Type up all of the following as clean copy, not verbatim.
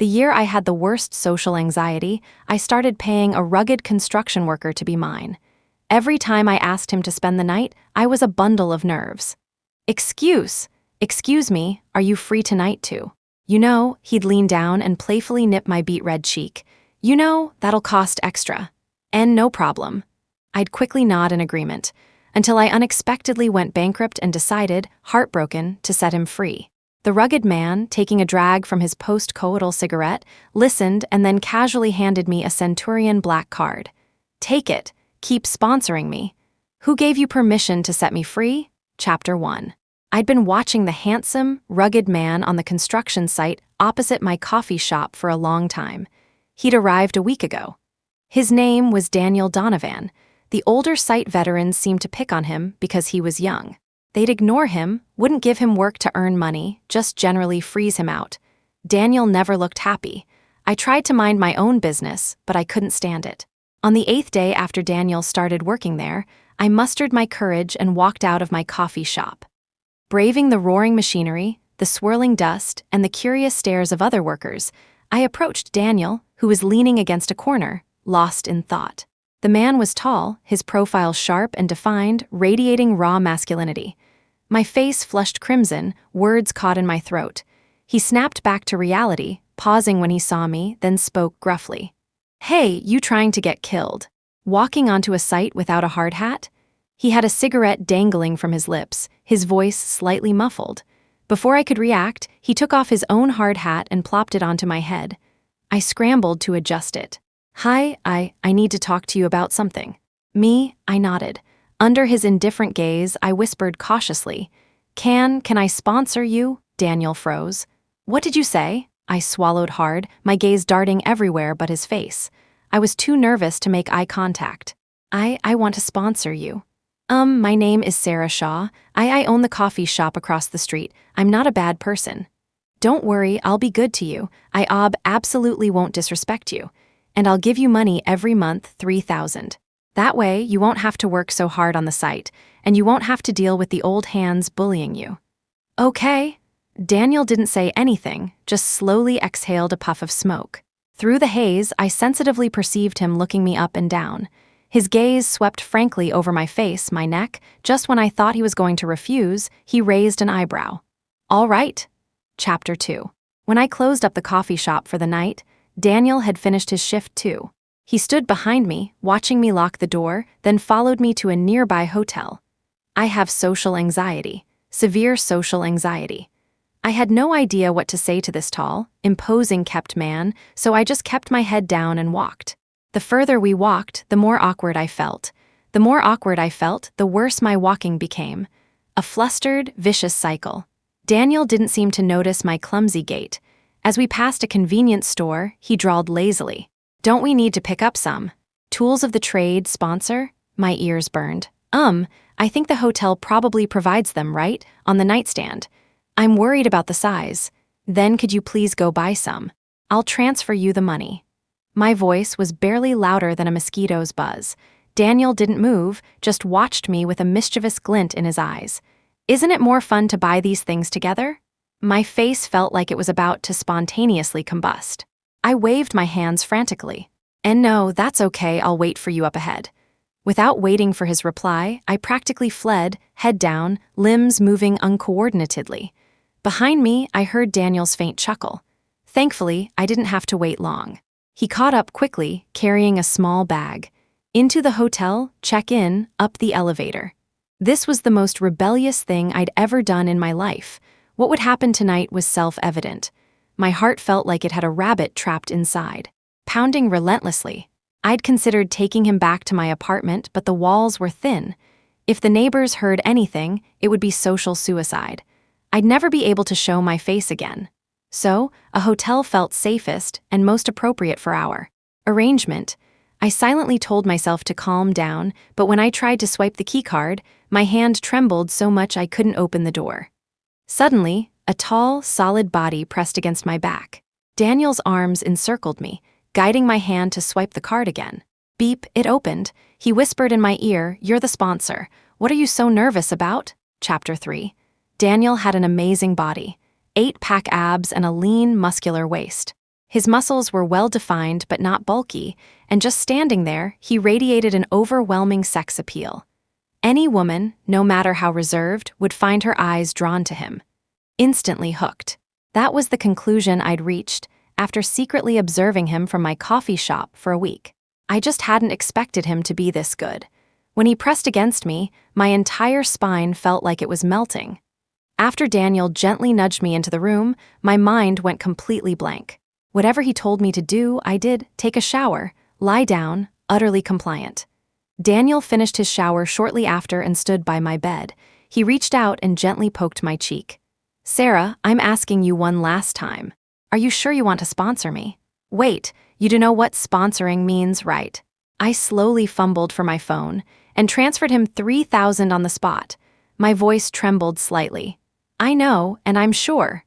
The year I had the worst social anxiety, I started paying a rugged construction worker to be mine. Every time I asked him to spend the night, I was a bundle of nerves. Excuse me, are you free tonight too? He'd lean down and playfully nip my beet red cheek. That'll cost extra. And no problem. I'd quickly nod in agreement, until I unexpectedly went bankrupt and decided, heartbroken, to set him free. The rugged man, taking a drag from his post-coital cigarette, listened and then casually handed me a Centurion black card. Take it. Keep sponsoring me. Who gave you permission to set me free? Chapter 1. I'd been watching the handsome, rugged man on the construction site opposite my coffee shop for a long time. He'd arrived a week ago. His name was Daniel Donovan. The older site veterans seemed to pick on him because he was young. They'd ignore him, wouldn't give him work to earn money, just generally freeze him out. Daniel never looked happy. I tried to mind my own business, but I couldn't stand it. On the 8th day after Daniel started working there, I mustered my courage and walked out of my coffee shop. Braving the roaring machinery, the swirling dust, and the curious stares of other workers, I approached Daniel, who was leaning against a corner, lost in thought. The man was tall, his profile sharp and defined, radiating raw masculinity. My face flushed crimson, words caught in my throat. He snapped back to reality, pausing when he saw me, then spoke gruffly. Hey, you trying to get killed? Walking onto a site without a hard hat? He had a cigarette dangling from his lips, his voice slightly muffled. Before I could react, he took off his own hard hat and plopped it onto my head. I scrambled to adjust it. Hi, I need to talk to you about something. Me? I nodded. Under his indifferent gaze, I whispered cautiously. Can I sponsor you? Daniel froze. What did you say? I swallowed hard, my gaze darting everywhere but his face. I was too nervous to make eye contact. I want to sponsor you. My name is Sarah Shaw. I own the coffee shop across the street. I'm not a bad person. Don't worry, I'll be good to you. I absolutely won't disrespect you. And I'll give you money every month, $3,000. That way, you won't have to work so hard on the site, and you won't have to deal with the old hands bullying you. Okay. Daniel didn't say anything, just slowly exhaled a puff of smoke. Through the haze, I sensitively perceived him looking me up and down. His gaze swept frankly over my face, my neck. Just when I thought he was going to refuse, he raised an eyebrow. All right. Chapter 2. When I closed up the coffee shop for the night, Daniel had finished his shift too. He stood behind me, watching me lock the door, then followed me to a nearby hotel. I have social anxiety, severe social anxiety. I had no idea what to say to this tall, imposing kept man, so I just kept my head down and walked. The further we walked, the more awkward I felt. The more awkward I felt, the worse my walking became. A flustered, vicious cycle. Daniel didn't seem to notice my clumsy gait. As we passed a convenience store, he drawled lazily. Don't we need to pick up some? Tools of the trade, sponsor? My ears burned. I think the hotel probably provides them, right? On the nightstand. I'm worried about the size. Then could you please go buy some? I'll transfer you the money. My voice was barely louder than a mosquito's buzz. Daniel didn't move, just watched me with a mischievous glint in his eyes. Isn't it more fun to buy these things together? My face felt like it was about to spontaneously combust. I waved my hands frantically. And no, that's okay, I'll wait for you up ahead. Without waiting for his reply, I practically fled, head down, limbs moving uncoordinatedly. Behind me, I heard Daniel's faint chuckle. Thankfully, I didn't have to wait long. He caught up quickly, carrying a small bag. Into the hotel, check-in, up the elevator. This was the most rebellious thing I'd ever done in my life. What would happen tonight was self-evident. My heart felt like it had a rabbit trapped inside, pounding relentlessly. I'd considered taking him back to my apartment, but the walls were thin. If the neighbors heard anything, it would be social suicide. I'd never be able to show my face again. So, a hotel felt safest and most appropriate for our arrangement. I silently told myself to calm down, but when I tried to swipe the keycard, my hand trembled so much I couldn't open the door. Suddenly, a tall, solid body pressed against my back. Daniel's arms encircled me, guiding my hand to swipe the card again. Beep, it opened. He whispered in my ear, "You're the sponsor. What are you so nervous about?" Chapter 3. Daniel had an amazing body. 8-pack abs and a lean, muscular waist. His muscles were well-defined but not bulky, and just standing there, he radiated an overwhelming sex appeal. Any woman, no matter how reserved, would find her eyes drawn to him. Instantly hooked. That was the conclusion I'd reached after secretly observing him from my coffee shop for a week. I just hadn't expected him to be this good. When he pressed against me, my entire spine felt like it was melting. After Daniel gently nudged me into the room, my mind went completely blank. Whatever he told me to do, I did: take a shower, lie down, utterly compliant. Daniel finished his shower shortly after and stood by my bed. He reached out and gently poked my cheek. "Sarah, I'm asking you one last time. Are you sure you want to sponsor me?" "Wait, you do know what sponsoring means, right?" I slowly fumbled for my phone and transferred him $3,000 on the spot. My voice trembled slightly. "I know, and I'm sure."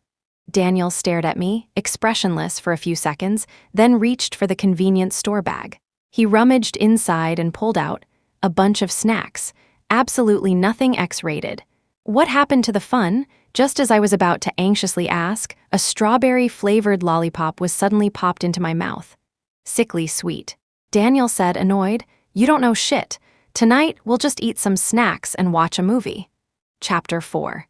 Daniel stared at me, expressionless for a few seconds, then reached for the convenience store bag. He rummaged inside and pulled out a bunch of snacks, absolutely nothing X-rated. What happened to the fun? Just as I was about to anxiously ask, a strawberry-flavored lollipop was suddenly popped into my mouth. Sickly sweet. Daniel said, annoyed, "You don't know shit. Tonight, we'll just eat some snacks and watch a movie." Chapter 4.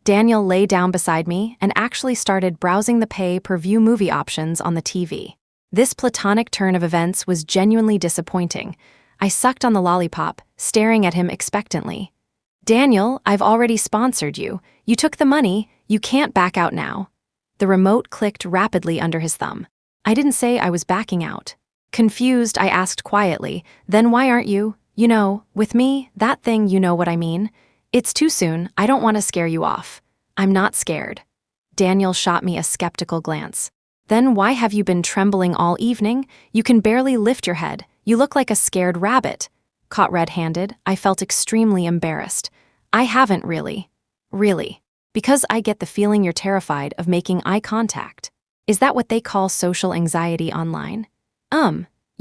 Daniel lay down beside me and actually started browsing the pay-per-view movie options on the TV. This platonic turn of events was genuinely disappointing. I sucked on the lollipop, staring at him expectantly. "Daniel, I've already sponsored you. You took the money, you can't back out now." The remote clicked rapidly under his thumb. I didn't say I was backing out. Confused, I asked quietly, "Then why aren't you, with me, that thing, you know what I mean?" "It's too soon, I don't want to scare you off." "I'm not scared." Daniel shot me a skeptical glance. "Then why have you been trembling all evening? You can barely lift your head. You look like a scared rabbit." Caught red-handed, I felt extremely embarrassed. "I haven't really." "Really? Because I get the feeling you're terrified of making eye contact. Is that what they call social anxiety online?"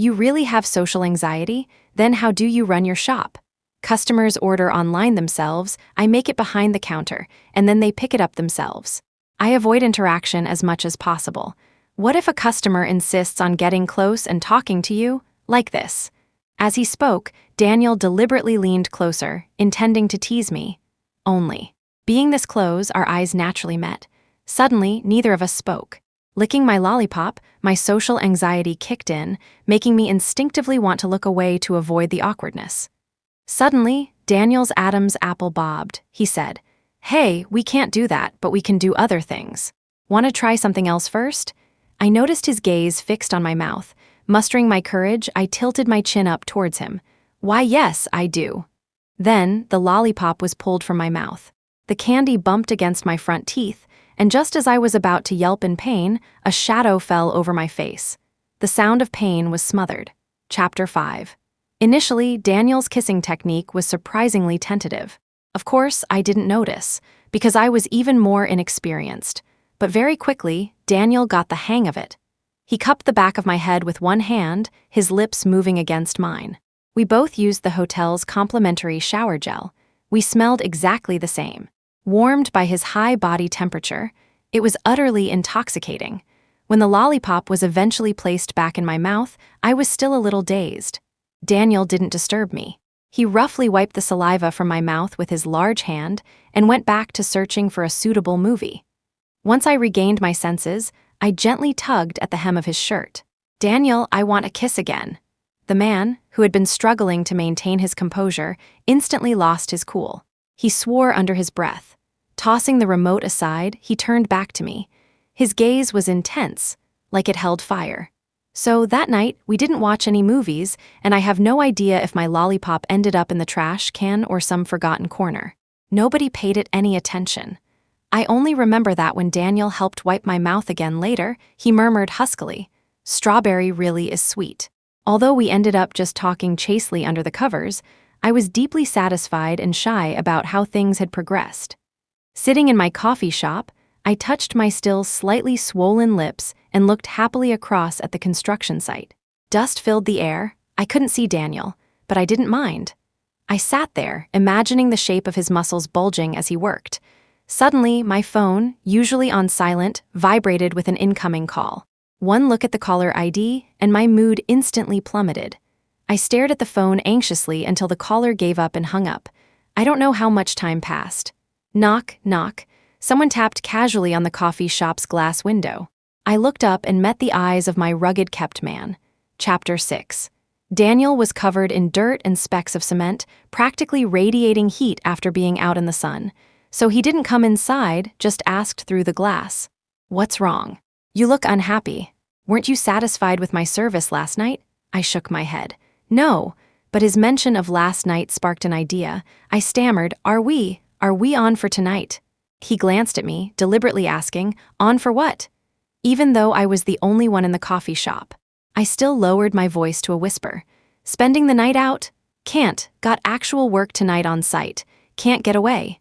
You really have social anxiety? Then how do you run your shop?" "Customers order online themselves, I make it behind the counter, and then they pick it up themselves. I avoid interaction as much as possible. What if a customer insists on getting close and talking to you? Like this." As he spoke, Daniel deliberately leaned closer, intending to tease me. Only. Being this close, our eyes naturally met. Suddenly, neither of us spoke. Licking my lollipop, my social anxiety kicked in, making me instinctively want to look away to avoid the awkwardness. Suddenly, Daniel's Adam's apple bobbed. He said, "Hey, we can't do that, but we can do other things. Want to try something else first?" I noticed his gaze fixed on my mouth. Mustering my courage, I tilted my chin up towards him. "Why, yes, I do." Then, the lollipop was pulled from my mouth. The candy bumped against my front teeth, and just as I was about to yelp in pain, a shadow fell over my face. The sound of pain was smothered. Chapter 5. Initially, Daniel's kissing technique was surprisingly tentative. Of course, I didn't notice, because I was even more inexperienced. But very quickly, Daniel got the hang of it. He cupped the back of my head with one hand, his lips moving against mine. We both used the hotel's complimentary shower gel. We smelled exactly the same. Warmed by his high body temperature, it was utterly intoxicating. When the lollipop was eventually placed back in my mouth, I was still a little dazed. Daniel didn't disturb me. He roughly wiped the saliva from my mouth with his large hand and went back to searching for a suitable movie. Once I regained my senses, I gently tugged at the hem of his shirt. "Daniel, I want a kiss again." The man, who had been struggling to maintain his composure, instantly lost his cool. He swore under his breath. Tossing the remote aside, he turned back to me. His gaze was intense, like it held fire. So that night, we didn't watch any movies, and I have no idea if my lollipop ended up in the trash can or some forgotten corner. Nobody paid it any attention. I only remember that when Daniel helped wipe my mouth again later, he murmured huskily, "Strawberry really is sweet." Although we ended up just talking chastely under the covers, I was deeply satisfied and shy about how things had progressed. Sitting in my coffee shop, I touched my still slightly swollen lips and looked happily across at the construction site. Dust filled the air. I couldn't see Daniel, but I didn't mind. I sat there, imagining the shape of his muscles bulging as he worked. Suddenly, my phone, usually on silent, vibrated with an incoming call. One look at the caller ID, and my mood instantly plummeted. I stared at the phone anxiously until the caller gave up and hung up. I don't know how much time passed. Knock, knock. Someone tapped casually on the coffee shop's glass window. I looked up and met the eyes of my rugged kept man. Chapter 6. Daniel was covered in dirt and specks of cement, practically radiating heat after being out in the sun. So he didn't come inside, just asked through the glass. "What's wrong? You look unhappy. Weren't you satisfied with my service last night?" I shook my head. "No," but his mention of last night sparked an idea. I stammered, Are we on for tonight?" He glanced at me, deliberately asking, "On for what?" Even though I was the only one in the coffee shop, I still lowered my voice to a whisper. "Spending the night out? Can't. Got actual work tonight on site. Can't get away."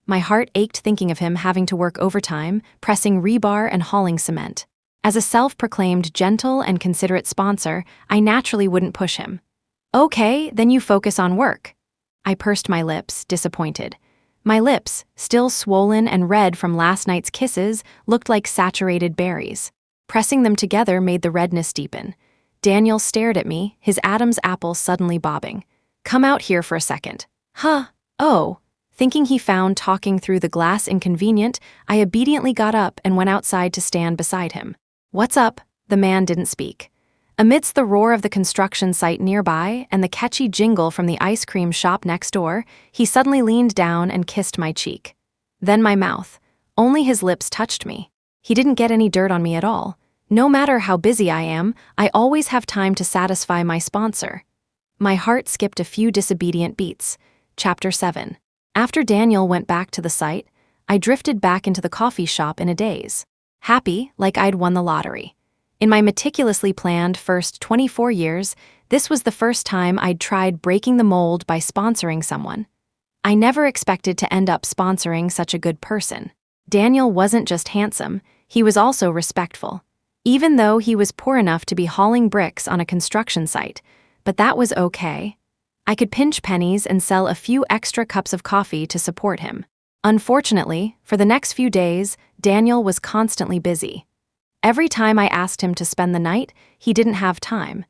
My heart ached thinking of him having to work overtime, pressing rebar and hauling cement. As a self-proclaimed gentle and considerate sponsor, I naturally wouldn't push him. "Okay, then you focus on work." I pursed my lips, disappointed. My lips, still swollen and red from last night's kisses, looked like saturated berries. Pressing them together made the redness deepen. Daniel stared at me, his Adam's apple suddenly bobbing. "Come out here for a second." "Huh? Oh." Thinking he found talking through the glass inconvenient, I obediently got up and went outside to stand beside him. "What's up?" The man didn't speak. Amidst the roar of the construction site nearby and the catchy jingle from the ice cream shop next door, he suddenly leaned down and kissed my cheek. Then my mouth. Only his lips touched me. He didn't get any dirt on me at all. No matter how busy I am, I always have time to satisfy my sponsor. My heart skipped a few disobedient beats. Chapter 7. After Daniel went back to the site, I drifted back into the coffee shop in a daze. Happy, like I'd won the lottery. In my meticulously planned first 24 years, this was the first time I'd tried breaking the mold by sponsoring someone. I never expected to end up sponsoring such a good person. Daniel wasn't just handsome, he was also respectful. Even though he was poor enough to be hauling bricks on a construction site, but that was okay. I could pinch pennies and sell a few extra cups of coffee to support him. Unfortunately, for the next few days, Daniel was constantly busy. Every time I asked him to spend the night, he didn't have time.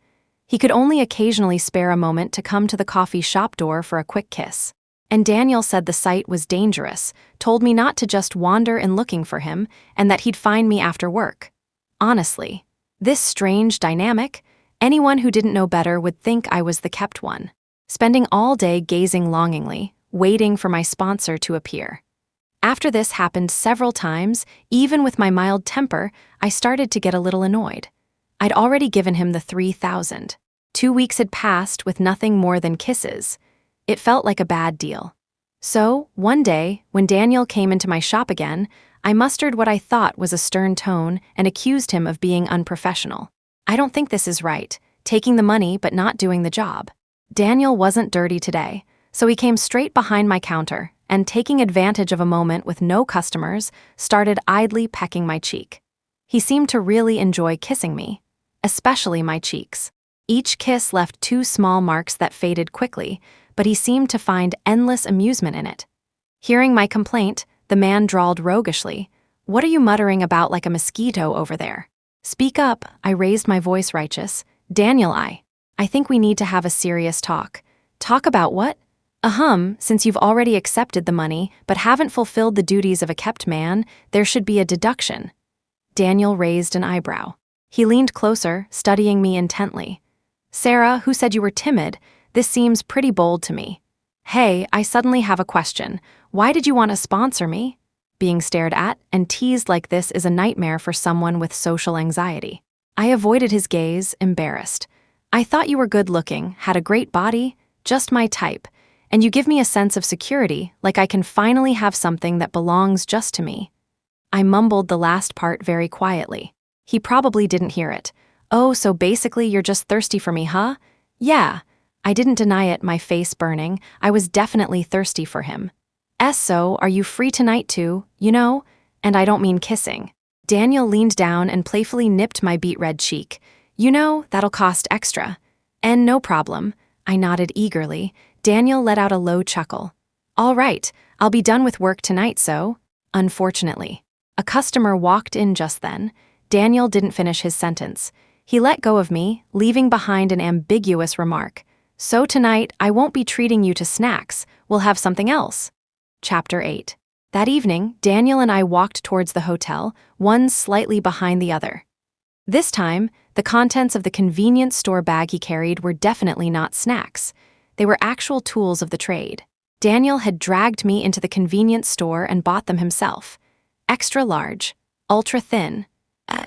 He could only occasionally spare a moment to come to the coffee shop door for a quick kiss. And Daniel said the site was dangerous, told me not to just wander in looking for him, and that he'd find me after work. Honestly, this strange dynamic, anyone who didn't know better would think I was the kept one, spending all day gazing longingly, waiting for my sponsor to appear. After this happened several times, even with my mild temper, I started to get a little annoyed. I'd already given him the 3,000. 2 weeks had passed with nothing more than kisses. It felt like a bad deal. So, one day, when Daniel came into my shop again, I mustered what I thought was a stern tone and accused him of being unprofessional. "I don't think this is right, taking the money but not doing the job." Daniel wasn't dirty today, so he came straight behind my counter and, taking advantage of a moment with no customers, started idly pecking my cheek. He seemed to really enjoy kissing me, especially my cheeks. Each kiss left 2 small marks that faded quickly, but he seemed to find endless amusement in it. Hearing my complaint, the man drawled roguishly, "What are you muttering about like a mosquito over there?" "Speak up," I raised my voice righteous. "Daniel, I think we need to have a serious talk." "Talk about what?" Since you've already accepted the money but haven't fulfilled the duties of a kept man, there should be a deduction." Daniel raised an eyebrow. He leaned closer, studying me intently. "Sarah, who said you were timid? This seems pretty bold to me." "Hey, I suddenly have a question. Why did you want to sponsor me?" Being stared at and teased like this is a nightmare for someone with social anxiety. I avoided his gaze, embarrassed. "I thought you were good-looking, had a great body, just my type. And you give me a sense of security, like I can finally have something that belongs just to me." I mumbled the last part very quietly. He probably didn't hear it. "Oh, so basically you're just thirsty for me, huh?" "Yeah." I didn't deny it, my face burning. I was definitely thirsty for him. "So, are you free tonight too, you know? And I don't mean kissing." Daniel leaned down and playfully nipped my beet red cheek. "You know, that'll cost extra." "And no problem." I nodded eagerly. Daniel let out a low chuckle. "All right, I'll be done with work tonight, so." Unfortunately, a customer walked in just then. Daniel didn't finish his sentence. He let go of me, leaving behind an ambiguous remark. So tonight, I won't be treating you to snacks. We'll have something else. Chapter 8. That evening, Daniel and I walked towards the hotel, one slightly behind the other. This time, the contents of the convenience store bag he carried were definitely not snacks. They were actual tools of the trade. Daniel had dragged me into the convenience store and bought them himself. Extra large, ultra thin.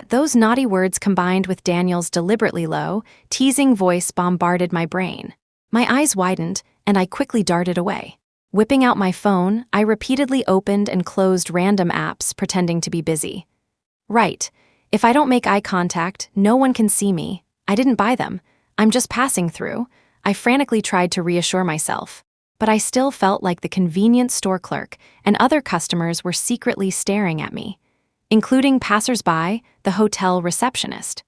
Those naughty words combined with Daniel's deliberately low, teasing voice bombarded my brain. My eyes widened, and I quickly darted away. Whipping out my phone, I repeatedly opened and closed random apps, pretending to be busy. Right. If I don't make eye contact, no one can see me. I didn't buy them. I'm just passing through. I frantically tried to reassure myself. But I still felt like the convenience store clerk, and other customers were secretly staring at me, including passers-by, the hotel receptionist.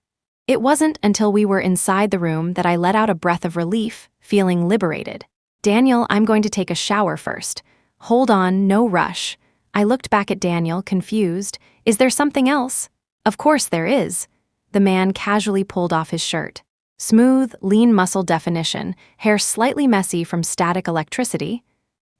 It wasn't until we were inside the room that I let out a breath of relief, feeling liberated. Daniel, I'm going to take a shower first. Hold on, no rush. I looked back at Daniel, confused. Is there something else? Of course there is. The man casually pulled off his shirt. Smooth, lean muscle definition, hair slightly messy from static electricity.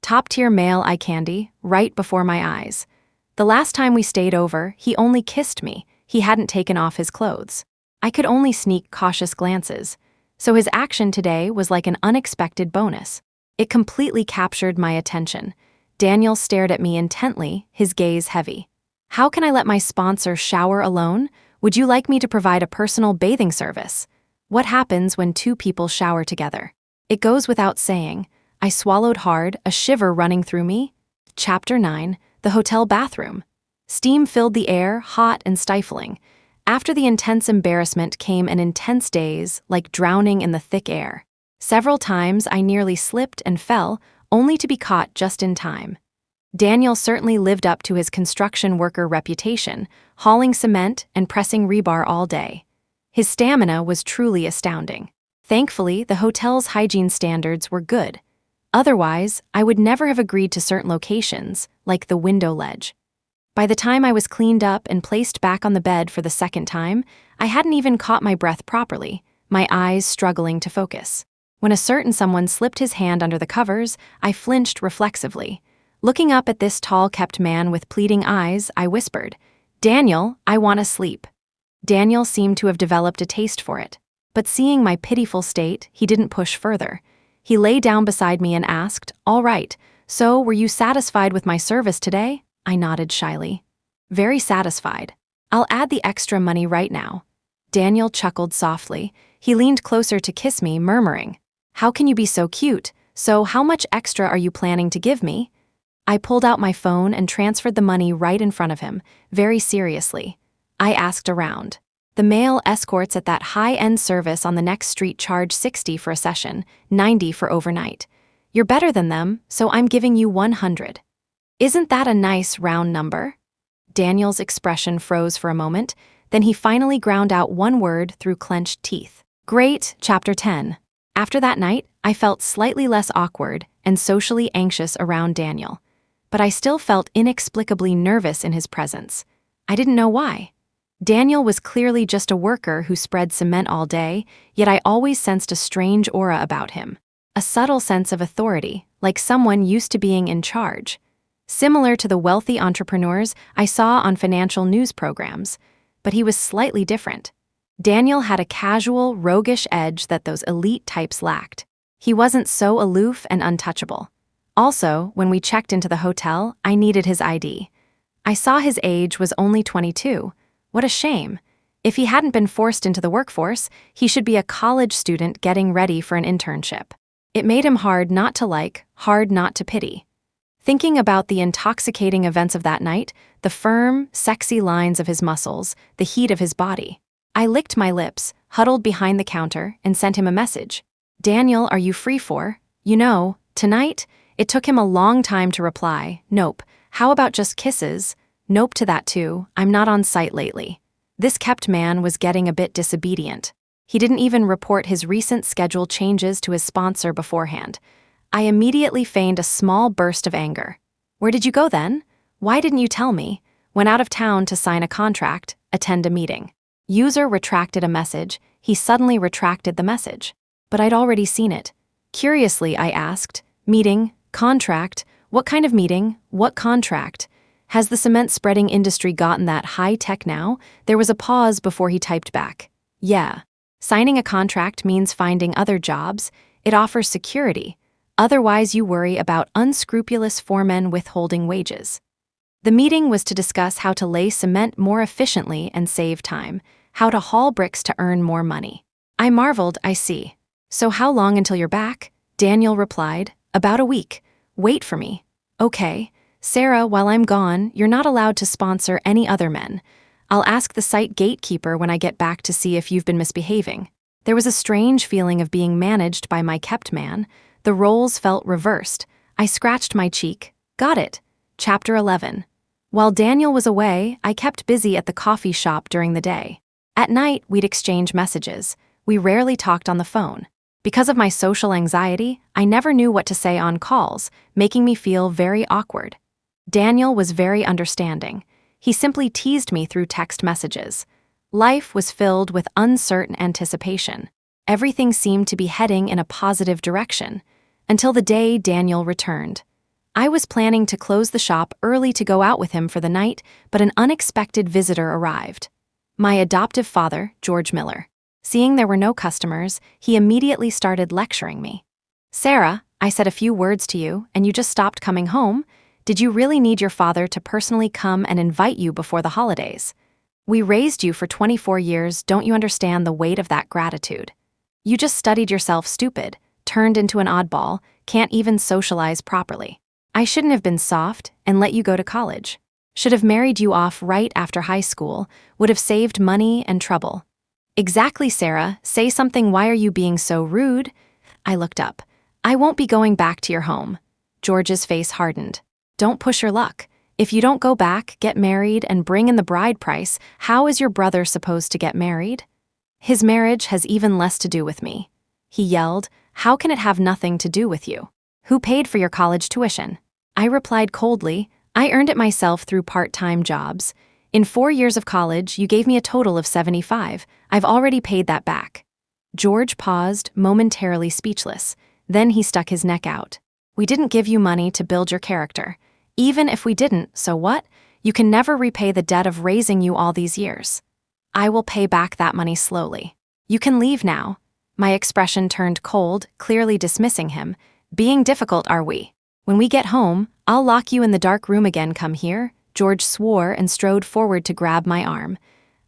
Top-tier male eye candy, right before my eyes. The last time we stayed over, he only kissed me. He hadn't taken off his clothes. I could only sneak cautious glances. So his action today was like an unexpected bonus. It completely captured my attention. Daniel stared at me intently, his gaze heavy. How can I let my sponsor shower alone? Would you like me to provide a personal bathing service? What happens when two people shower together? It goes without saying. I swallowed hard, a shiver running through me. Chapter 9. The hotel bathroom. Steam filled the air, hot and stifling. After the intense embarrassment came an intense daze, like drowning in the thick air. Several times I nearly slipped and fell, only to be caught just in time. Daniel certainly lived up to his construction worker reputation, hauling cement and pressing rebar all day. His stamina was truly astounding. Thankfully, the hotel's hygiene standards were good. Otherwise, I would never have agreed to certain locations, like the window ledge. By the time I was cleaned up and placed back on the bed for the second time, I hadn't even caught my breath properly, my eyes struggling to focus. When a certain someone slipped his hand under the covers, I flinched reflexively. Looking up at this tall-kept man with pleading eyes, I whispered, "Daniel, I want to sleep." Daniel seemed to have developed a taste for it. But seeing my pitiful state, he didn't push further. He lay down beside me and asked, "All right, so were you satisfied with my service today?" I nodded shyly. "Very satisfied. I'll add the extra money right now." Daniel chuckled softly. He leaned closer to kiss me, murmuring, "How can you be so cute? So how much extra are you planning to give me?" I pulled out my phone and transferred the money right in front of him, very seriously. I asked around. The male escorts at that high-end service on the next street charge $60 for a session, $90 for overnight. You're better than them, so I'm giving you $100. Isn't that a nice round number? Daniel's expression froze for a moment, then he finally ground out one word through clenched teeth. Great. Chapter 10. After that night, I felt slightly less awkward and socially anxious around Daniel. But I still felt inexplicably nervous in his presence. I didn't know why. Daniel was clearly just a worker who spread cement all day, yet I always sensed a strange aura about him. A subtle sense of authority, like someone used to being in charge. Similar to the wealthy entrepreneurs I saw on financial news programs, but he was slightly different. Daniel had a casual, roguish edge that those elite types lacked. He wasn't so aloof and untouchable. Also, when we checked into the hotel, I needed his ID. I saw his age was only 22. What a shame. If he hadn't been forced into the workforce, he should be a college student getting ready for an internship. It made him hard not to like, hard not to pity. Thinking about the intoxicating events of that night, the firm, sexy lines of his muscles, the heat of his body, I licked my lips, huddled behind the counter, and sent him a message. "Daniel, are you free for, tonight?" It took him a long time to reply. "Nope. How about just kisses?" "Nope to that too. I'm not on site lately." This kept man was getting a bit disobedient. He didn't even report his recent schedule changes to his sponsor beforehand. I immediately feigned a small burst of anger. "Where did you go then? Why didn't you tell me?" "Went out of town to sign a contract. attend a meeting. User retracted a message. He suddenly retracted the message. But I'd already seen it. Curiously, I asked, meeting, contract, what kind of meeting, what contract? Has the cement spreading industry gotten that high tech now? There was a pause before he typed back. Yeah. Signing a contract means finding other jobs. It offers security. Otherwise, you worry about unscrupulous foremen withholding wages. The meeting was to discuss how to lay cement more efficiently and save time, how to haul bricks to earn more money. I marveled, I see. So how long until you're back? Daniel replied, about a week. Wait for me. Okay. Sarah, while I'm gone, you're not allowed to sponsor any other men. I'll ask the site gatekeeper when I get back to see if you've been misbehaving. There was a strange feeling of being managed by my kept man. The roles felt reversed. I scratched my cheek. Got it. Chapter 11. While Daniel was away, I kept busy at the coffee shop during the day. At night, we'd exchange messages. We rarely talked on the phone. Because of my social anxiety, I never knew what to say on calls, making me feel very awkward. Daniel was very understanding. He simply teased me through text messages. Life was filled with uncertain anticipation. Everything seemed to be heading in a positive direction, until the day Daniel returned. I was planning to close the shop early to go out with him for the night, but an unexpected visitor arrived. My adoptive father, George Miller. Seeing there were no customers, he immediately started lecturing me. Sarah, I said a few words to you, and you just stopped coming home. Did you really need your father to personally come and invite you before the holidays? We raised you for 24 years, don't you understand the weight of that gratitude? You just studied yourself stupid, turned into an oddball, can't even socialize properly. I shouldn't have been soft and let you go to college. Should have married you off right after high school, would have saved money and trouble. Exactly, Sarah. Say something. Why are you being so rude? I looked up. I won't be going back to your home. George's face hardened. Don't push your luck. If you don't go back, get married, and bring in the bride price, how is your brother supposed to get married? His marriage has even less to do with me. He yelled, how can it have nothing to do with you? Who paid for your college tuition? I replied coldly, I earned it myself through part-time jobs. In 4 years of college, you gave me a total of $75. I've already paid that back. George paused, momentarily speechless. Then he stuck his neck out. We didn't give you money to build your character. Even if we didn't, so what? You can never repay the debt of raising you all these years. I will pay back that money slowly. You can leave now. My expression turned cold, clearly dismissing him. Being difficult, are we? When we get home, I'll lock you in the dark room again. Come here. George swore and strode forward to grab my arm.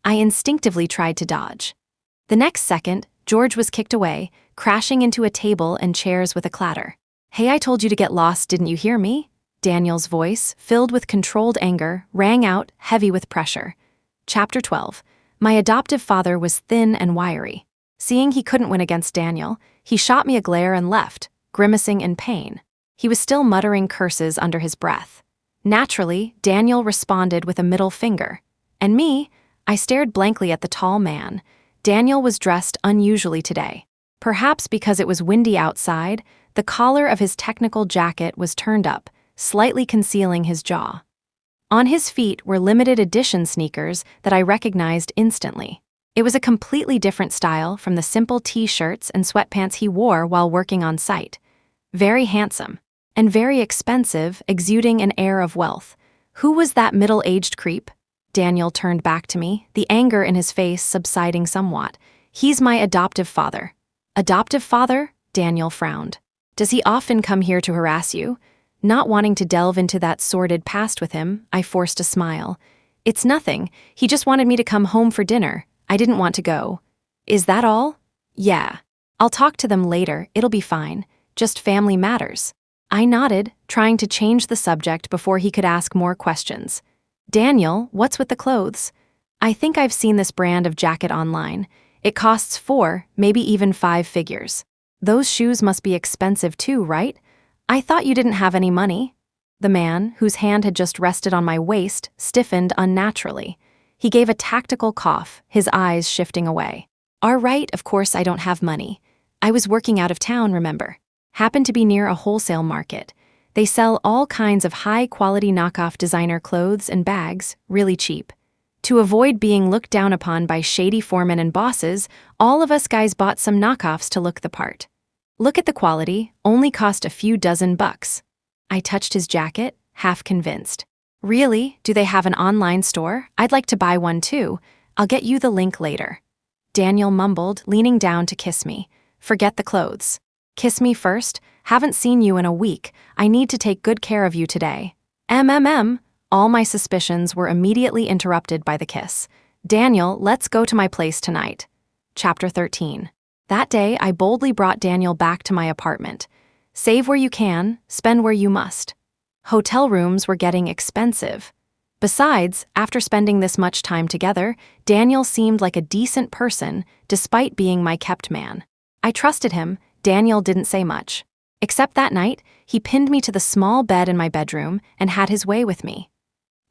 I instinctively tried to dodge. The next second, George was kicked away, crashing into a table and chairs with a clatter. Hey, I told you to get lost, didn't you hear me? Daniel's voice, filled with controlled anger, rang out, heavy with pressure. Chapter 12. My adoptive father was thin and wiry. Seeing he couldn't win against Daniel, he shot me a glare and left, grimacing in pain. He was still muttering curses under his breath. Naturally, Daniel responded with a middle finger. And me, I stared blankly at the tall man. Daniel was dressed unusually today. Perhaps because it was windy outside, the collar of his technical jacket was turned up, slightly concealing his jaw. On his feet were limited edition sneakers that I recognized instantly. It was a completely different style from the simple t-shirts and sweatpants he wore while working on site. Very handsome. And very expensive, exuding an air of wealth. Who was that middle-aged creep? Daniel turned back to me, the anger in his face subsiding somewhat. He's my adoptive father. Adoptive father? Daniel frowned. Does he often come here to harass you? Not wanting to delve into that sordid past with him, I forced a smile. It's nothing. He just wanted me to come home for dinner. I didn't want to go. Is that all? Yeah. I'll talk to them later. It'll be fine. Just family matters. I nodded, trying to change the subject before he could ask more questions. Daniel, what's with the clothes? I think I've seen this brand of jacket online. It costs 4, maybe even 5 figures. Those shoes must be expensive too, right? I thought you didn't have any money. The man, whose hand had just rested on my waist, stiffened unnaturally. He gave a tactical cough, his eyes shifting away. All right, of course I don't have money. I was working out of town, remember? Happened to be near a wholesale market. They sell all kinds of high-quality knockoff designer clothes and bags, really cheap. To avoid being looked down upon by shady foremen and bosses, all of us guys bought some knockoffs to look the part. Look at the quality, only cost a few dozen bucks. I touched his jacket, half convinced. Really? Do they have an online store? I'd like to buy one too. I'll get you the link later. Daniel mumbled, leaning down to kiss me. Forget the clothes. Kiss me first. Haven't seen you in a week. I need to take good care of you today. All my suspicions were immediately interrupted by the kiss. Daniel, let's go to my place tonight. Chapter 13. That day, I boldly brought Daniel back to my apartment. Save where you can, spend where you must. Hotel rooms were getting expensive. Besides, after spending this much time together, Daniel seemed like a decent person, despite being my kept man. I trusted him. Daniel didn't say much. Except that night, he pinned me to the small bed in my bedroom and had his way with me.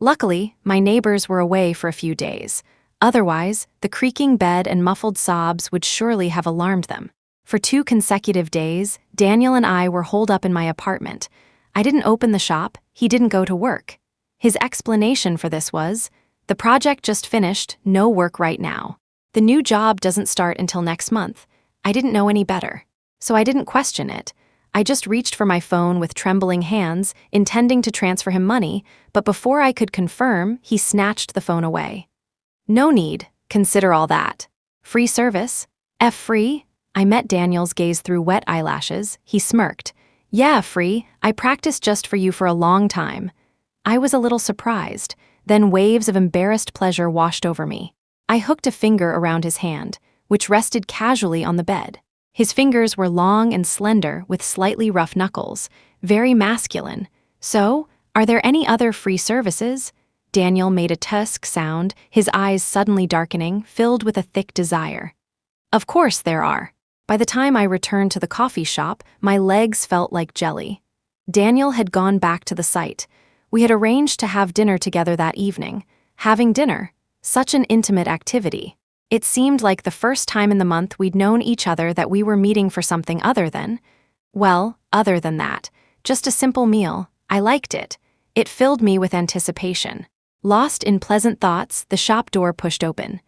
Luckily, my neighbors were away for a few days. Otherwise, the creaking bed and muffled sobs would surely have alarmed them. For 2 consecutive days, Daniel and I were holed up in my apartment. I didn't open the shop, he didn't go to work. His explanation for this was, the project just finished, no work right now. The new job doesn't start until next month. I didn't know any better. So I didn't question it. I just reached for my phone with trembling hands, intending to transfer him money, but before I could confirm, he snatched the phone away. No need, consider all that. Free service? Free? I met Daniel's gaze through wet eyelashes. He smirked. Yeah, free. I practiced just for you for a long time. I was a little surprised. Then waves of embarrassed pleasure washed over me. I hooked a finger around his hand, which rested casually on the bed. His fingers were long and slender with slightly rough knuckles, very masculine. So, are there any other free services? Daniel made a tusk sound, his eyes suddenly darkening, filled with a thick desire. Of course there are. By the time I returned to the coffee shop, my legs felt like jelly. Daniel had gone back to the site. We had arranged to have dinner together that evening. Having dinner, such an intimate activity. It seemed like the first time in the month we'd known each other that we were meeting for something other than that. Just a simple meal. I liked it. It filled me with anticipation. Lost in pleasant thoughts, the shop door pushed open.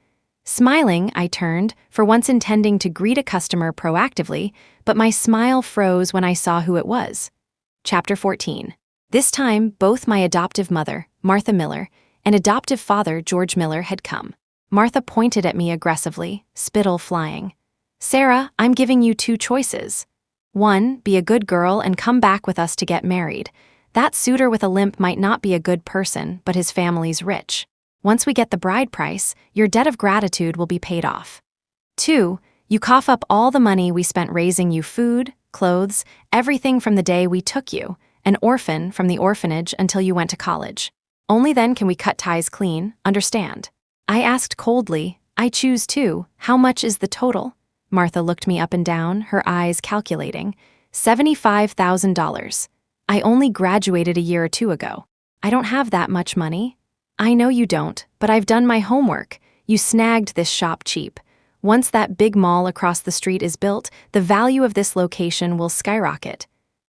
Smiling, I turned, for once intending to greet a customer proactively, but my smile froze when I saw who it was. Chapter 14. This time, both my adoptive mother, Martha Miller, and adoptive father, George Miller, had come. Martha pointed at me aggressively, spittle flying. Sarah, I'm giving you 2 choices. 1, be a good girl and come back with us to get married. That suitor with a limp might not be a good person, but his family's rich. Once we get the bride price, your debt of gratitude will be paid off. 2, you cough up all the money we spent raising you food, clothes, everything from the day we took you, an orphan from the orphanage until you went to college. Only then can we cut ties clean, understand? I asked coldly, I choose 2, how much is the total? Martha looked me up and down, her eyes calculating. $75,000. I only graduated a year or 2 ago. I don't have that much money. I know you don't, but I've done my homework. You snagged this shop cheap. Once that big mall across the street is built, the value of this location will skyrocket.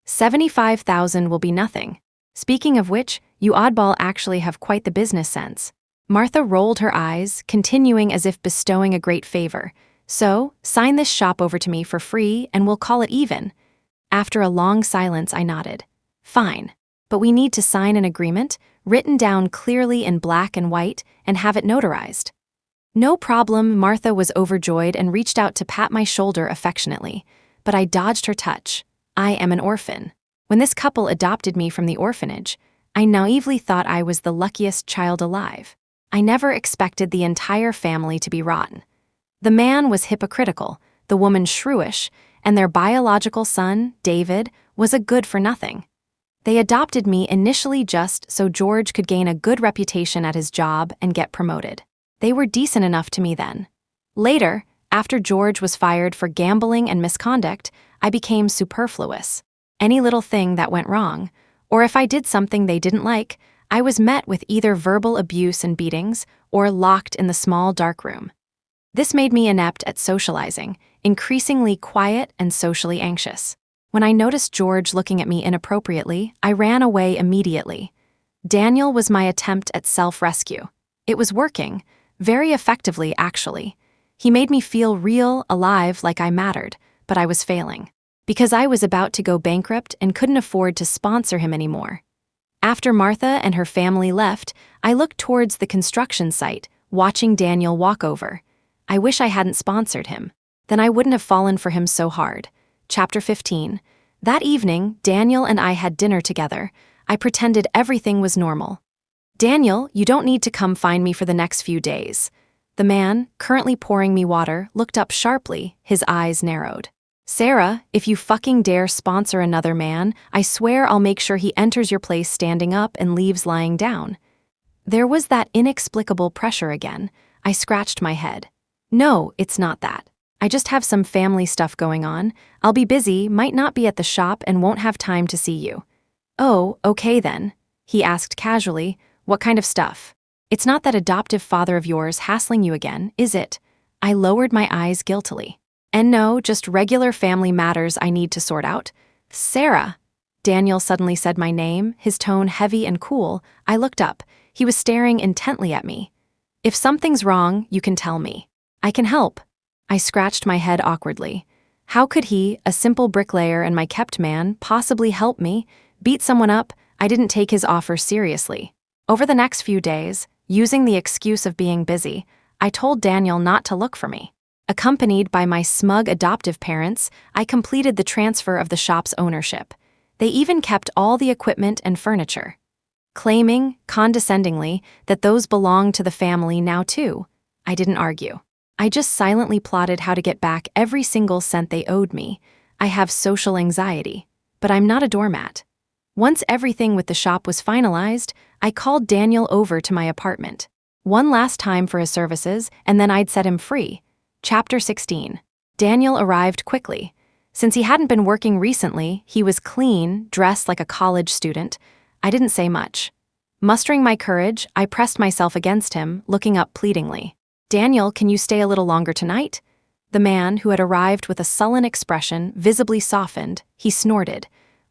$75,000 will be nothing. Speaking of which, you oddball actually have quite the business sense. Martha rolled her eyes, continuing as if bestowing a great favor. So, sign this shop over to me for free and we'll call it even. After a long silence, I nodded. Fine. But we need to sign an agreement, written down clearly in black and white, and have it notarized. No problem, Martha was overjoyed and reached out to pat my shoulder affectionately. But I dodged her touch. I am an orphan. When this couple adopted me from the orphanage, I naively thought I was the luckiest child alive. I never expected the entire family to be rotten. The man was hypocritical, the woman shrewish, and their biological son, David, was a good-for-nothing. They adopted me initially just so George could gain a good reputation at his job and get promoted. They were decent enough to me then. Later, after George was fired for gambling and misconduct, I became superfluous. Any little thing that went wrong, or if I did something they didn't like, I was met with either verbal abuse and beatings or locked in the small dark room. This made me inept at socializing, increasingly quiet and socially anxious. When I noticed George looking at me inappropriately, I ran away immediately. Daniel was my attempt at self-rescue. It was working, very effectively actually. He made me feel real, alive, like I mattered, but I was failing. Because I was about to go bankrupt and couldn't afford to sponsor him anymore. After Martha and her family left, I looked towards the construction site, watching Daniel walk over. I wish I hadn't sponsored him. Then I wouldn't have fallen for him so hard. Chapter 15. That evening, Daniel and I had dinner together. I pretended everything was normal. Daniel, you don't need to come find me for the next few days. The man, currently pouring me water, looked up sharply, his eyes narrowed. Sarah, if you fucking dare sponsor another man, I swear I'll make sure he enters your place standing up and leaves lying down. There was that inexplicable pressure again. I scratched my head. No, it's not that. I just have some family stuff going on. I'll be busy, might not be at the shop, and won't have time to see you. Oh, okay then. He asked casually, what kind of stuff? It's not that adoptive father of yours hassling you again, is it? I lowered my eyes guiltily. And no, just regular family matters I need to sort out. Sarah. Daniel suddenly said my name, his tone heavy and cool. I looked up. He was staring intently at me. If something's wrong, you can tell me. I can help. I scratched my head awkwardly. How could he, a simple bricklayer and my kept man, possibly help me? Beat someone up? I didn't take his offer seriously. Over the next few days, using the excuse of being busy, I told Daniel not to look for me. Accompanied by my smug adoptive parents, I completed the transfer of the shop's ownership. They even kept all the equipment and furniture, claiming, condescendingly, that those belonged to the family now too. I didn't argue. I just silently plotted how to get back every single cent they owed me. I have social anxiety, but I'm not a doormat. Once everything with the shop was finalized, I called Daniel over to my apartment. One last time for his services, and then I'd set him free. Chapter 16. Daniel arrived quickly. Since he hadn't been working recently, he was clean, dressed like a college student. I didn't say much. Mustering my courage, I pressed myself against him, looking up pleadingly. Daniel, can you stay a little longer tonight? The man, who had arrived with a sullen expression, visibly softened. He snorted.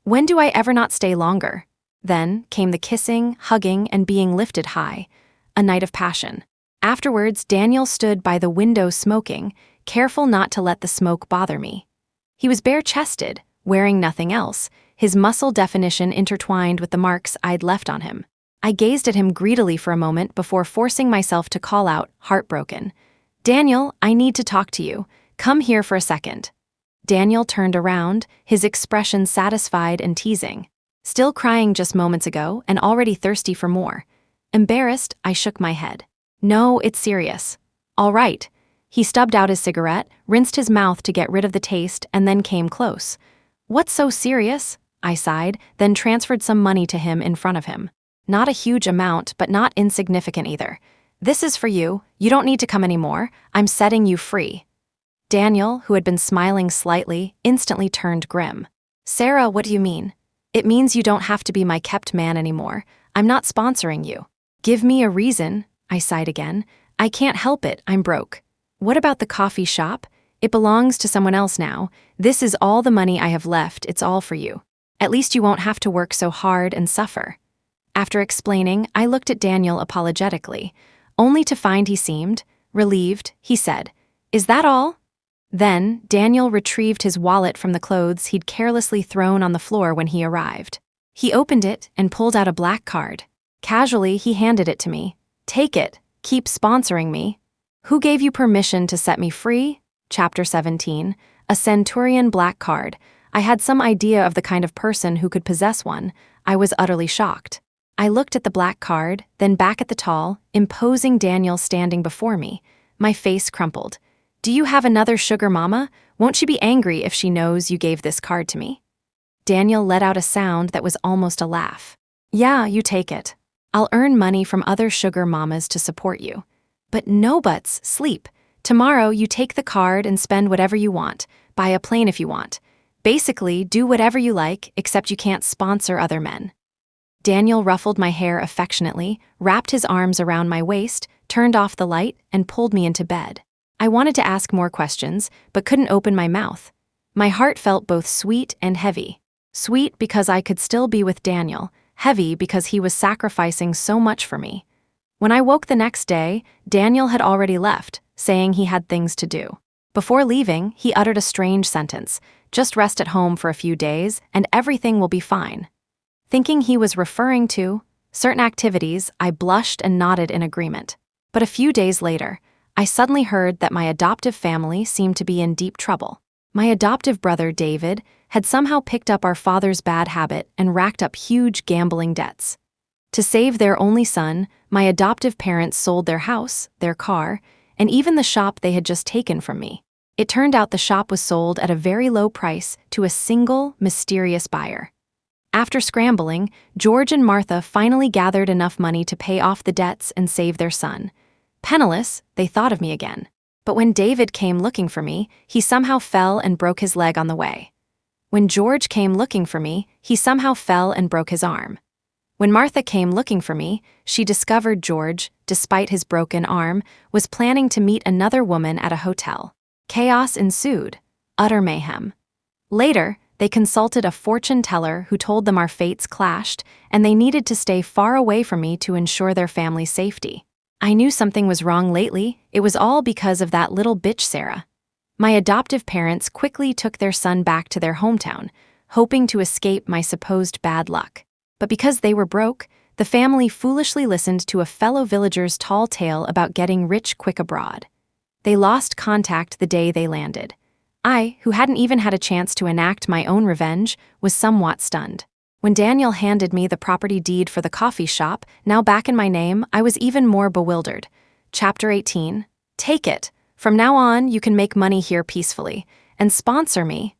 When do I ever not stay longer? Then came the kissing, hugging, and being lifted high. A night of passion. Afterwards, Daniel stood by the window smoking, careful not to let the smoke bother me. He was bare-chested, wearing nothing else, his muscle definition intertwined with the marks I'd left on him. I gazed at him greedily for a moment before forcing myself to call out, heartbroken. Daniel, I need to talk to you. Come here for a second. Daniel turned around, his expression satisfied and teasing. Still crying just moments ago and already thirsty for more. Embarrassed, I shook my head. No, it's serious. All right. He stubbed out his cigarette, rinsed his mouth to get rid of the taste, and then came close. What's so serious? I sighed, then transferred some money to him in front of him. Not a huge amount, but not insignificant either. This is for you. You don't need to come anymore. I'm setting you free. Daniel, who had been smiling slightly, instantly turned grim. Sarah, what do you mean? It means you don't have to be my kept man anymore. I'm not sponsoring you. Give me a reason, I sighed again. I can't help it, I'm broke. What about the coffee shop? It belongs to someone else now. This is all the money I have left, it's all for you. At least you won't have to work so hard and suffer. After explaining, I looked at Daniel apologetically, only to find he seemed relieved. He said, Is that all? Then, Daniel retrieved his wallet from the clothes he'd carelessly thrown on the floor when he arrived. He opened it and pulled out a black card. Casually, he handed it to me. Take it. Keep sponsoring me. Who gave you permission to set me free? Chapter 17. A Centurion black card. I had some idea of the kind of person who could possess one. I was utterly shocked. I looked at the black card, then back at the tall, imposing Daniel standing before me. My face crumpled. Do you have another sugar mama? Won't she be angry if she knows you gave this card to me? Daniel let out a sound that was almost a laugh. Yeah, you take it. I'll earn money from other sugar mamas to support you. But no buts, sleep. Tomorrow you take the card and spend whatever you want. Buy a plane if you want. Basically, do whatever you like, except you can't sponsor other men. Daniel ruffled my hair affectionately, wrapped his arms around my waist, turned off the light, and pulled me into bed. I wanted to ask more questions, but couldn't open my mouth. My heart felt both sweet and heavy. Sweet because I could still be with Daniel, heavy because he was sacrificing so much for me. When I woke the next day, Daniel had already left, saying he had things to do. Before leaving, he uttered a strange sentence: "Just rest at home for a few days, and everything will be fine." Thinking he was referring to certain activities, I blushed and nodded in agreement. But a few days later, I suddenly heard that my adoptive family seemed to be in deep trouble. My adoptive brother, David, had somehow picked up our father's bad habit and racked up huge gambling debts. To save their only son, my adoptive parents sold their house, their car, and even the shop they had just taken from me. It turned out the shop was sold at a very low price to a single, mysterious buyer. After scrambling, George and Martha finally gathered enough money to pay off the debts and save their son. Penniless, they thought of me again. But when David came looking for me, he somehow fell and broke his leg on the way. When George came looking for me, he somehow fell and broke his arm. When Martha came looking for me, she discovered George, despite his broken arm, was planning to meet another woman at a hotel. Chaos ensued, utter mayhem. Later, they consulted a fortune teller who told them our fates clashed and they needed to stay far away from me to ensure their family's safety. I knew something was wrong lately. It was all because of that little bitch Sarah. My adoptive parents quickly took their son back to their hometown, hoping to escape my supposed bad luck. But because they were broke, the family foolishly listened to a fellow villager's tall tale about getting rich quick abroad. They lost contact the day they landed. I, who hadn't even had a chance to enact my own revenge, was somewhat stunned. When Daniel handed me the property deed for the coffee shop, now back in my name, I was even more bewildered. Chapter 18. Take it. From now on, you can make money here peacefully. And sponsor me.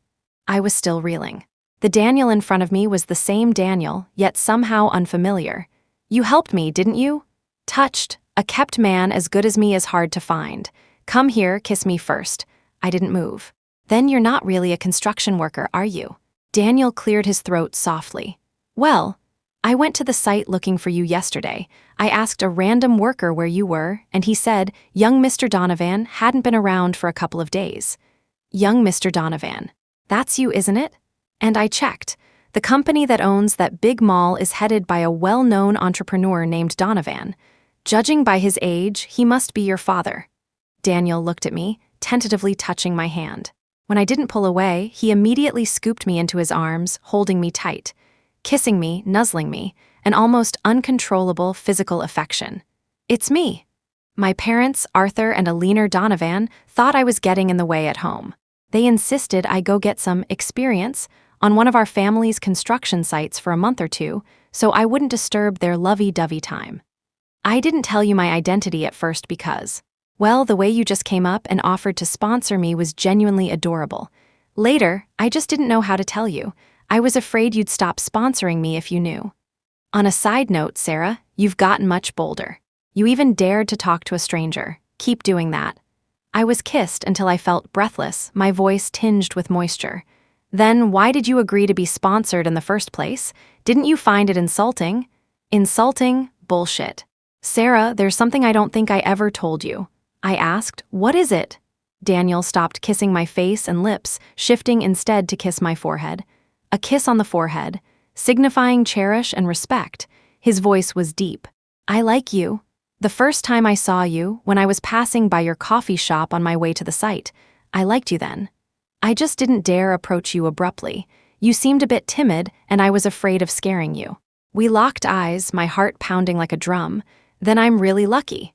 I was still reeling. The Daniel in front of me was the same Daniel, yet somehow unfamiliar. You helped me, didn't you? Touched. A kept man as good as me is hard to find. Come here, kiss me first. I didn't move. Then you're not really a construction worker, are you? Daniel cleared his throat softly. Well, I went to the site looking for you yesterday. I asked a random worker where you were, and he said young Mr. Donovan hadn't been around for a couple of days. Young Mr. Donovan. That's you, isn't it? And I checked. The company that owns that big mall is headed by a well-known entrepreneur named Donovan. Judging by his age, he must be your father. Daniel looked at me, tentatively touching my hand. When I didn't pull away, he immediately scooped me into his arms, holding me tight, kissing me, nuzzling me, an almost uncontrollable physical affection. It's me. My parents, Arthur and a leaner Donovan, thought I was getting in the way at home. They insisted I go get some experience on one of our family's construction sites for a month or two, so I wouldn't disturb their lovey-dovey time. I didn't tell you my identity at first because, well, the way you just came up and offered to sponsor me was genuinely adorable. Later, I just didn't know how to tell you. I was afraid you'd stop sponsoring me if you knew. On a side note, Sarah, you've gotten much bolder. You even dared to talk to a stranger. Keep doing that. I was kissed until I felt breathless, my voice tinged with moisture. Then why did you agree to be sponsored in the first place? Didn't you find it insulting? Insulting? Bullshit. Sarah, there's something I don't think I ever told you. I asked, what is it? Daniel stopped kissing my face and lips, shifting instead to kiss my forehead. A kiss on the forehead, signifying cherish and respect. His voice was deep. I like you. The first time I saw you, when I was passing by your coffee shop on my way to the site, I liked you then. I just didn't dare approach you abruptly. You seemed a bit timid, and I was afraid of scaring you. We locked eyes, my heart pounding like a drum. Then I'm really lucky.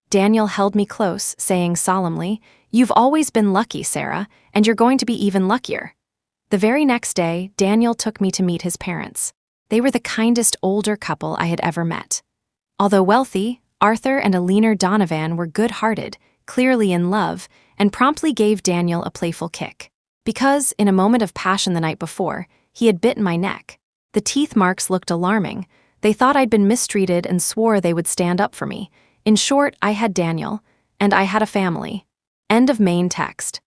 Daniel held me close, saying solemnly, you've always been lucky, Sarah, and you're going to be even luckier. The very next day, Daniel took me to meet his parents. They were the kindest older couple I had ever met. Although wealthy, Arthur and a leaner Donovan were good-hearted, clearly in love, and promptly gave Daniel a playful kick. Because, in a moment of passion the night before, he had bitten my neck. The teeth marks looked alarming. They thought I'd been mistreated and swore they would stand up for me. In short, I had Daniel, and I had a family. End of main text.